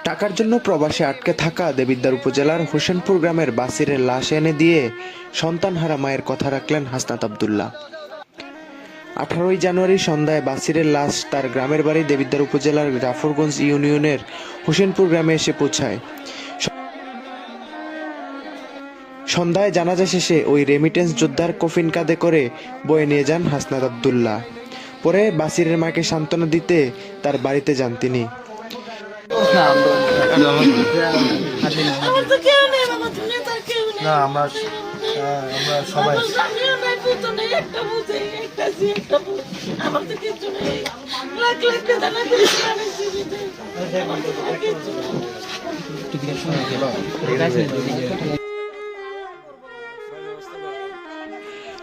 টাকার জন্য প্রবাসে আটকে থাকা দেবিদ্বার উপজেলার হোসেনপুর গ্রামের বাসিরের লাশ এনে দিয়ে সন্তানহারা মায়ের কথা রাখলেন হাসনাত আব্দুল্লাহ। 18 জানুয়ারি সন্ধ্যায় বাসিরের লাশ তার গ্রামের বাড়ি দেবিদ্বার উপজেলার জাফরগঞ্জ ইউনিয়নের হোসেনপুর গ্রামে এসে পৌঁছায়। সন্ধ্যায় জানাজা শেষে ওই রেমিটেন্স যোদ্ধার কফিন কাঁধে করে বয়ে নিয়ে যান হাসনাত আব্দুল্লাহ। পরে বাসিরের মাকে সান্ত্বনা দিতে তার বাড়িতে যান তিনি।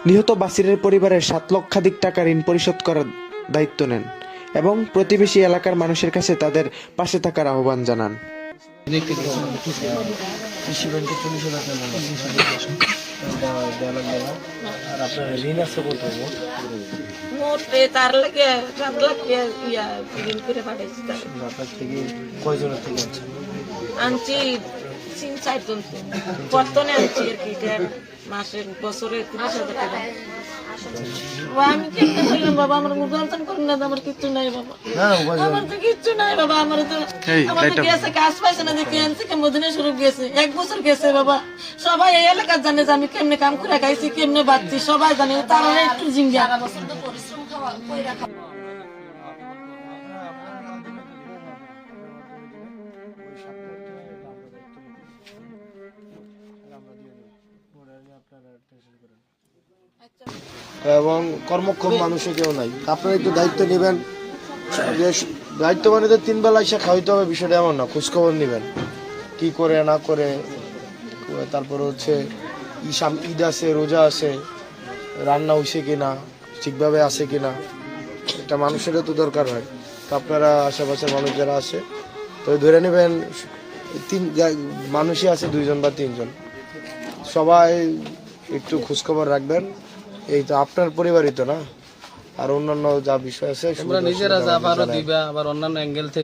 নিহত বাসিরের পরিবারের 7 লক্ষাধিক টাকা ঋণ পরিশোধ করার দায়িত্ব নেন এবং প্রতিবেশী এলাকার মানুষের কাছে তাদের পাশে থাকার আহ্বান জানান। আনছি 3-4 জন বর্তমানে আনছি আর কি মাসে বছরে 30,000 টাকা। আমি কেমনে বললাম বাবা আমার মুখান্তন করেন না, আমার কিচ্ছু নাই বাবা, আমার তো কিচ্ছু নাই বাবা, আমার তো গেছে কাজ পাইছে না, দেখে আনছে মদিনা শুরু গেছে 1 বছর গেছে বাবা। সবাই এই এলাকার জানে যে আমি কেমনে কাম করে খাইছি, কেমনে বাঁচছি, সবাই জানে, তারা একটু জিঙ্গা পরিশ্রম খাওয়া কইরা খাওয়া। এবং কর্মক্ষম মানুষও কেউ নাই। আপনারা একটু দায়িত্ব নেবেন, যে দায়িত্ব মানে তো 3 বেলা এসে খাওয়াইতে হবে বিষয়টা এমন না, খোঁজখবর নেবেন কি করে না করে। তারপরে হচ্ছে ঈদ আছে, রোজা আছে, রান্না হয়েছে কিনা, ঠিকভাবে আছে কিনা, এটা মানুষেরও তো দরকার হয়। তো আপনারা আশেপাশের মানুষ যারা আছে তো ধরে নেবেন 3 মানুষই আছে, 2 জন বা 3 জন, সবাই একটু খোঁজখবর রাখবেন। এই তো আপনার পরিবারই তো না, আর অন্যান্য যা বিষয় আছে নিজেরা যা পারো দিবা, আবার অন্যান্য অ্যাঙ্গেল থেকে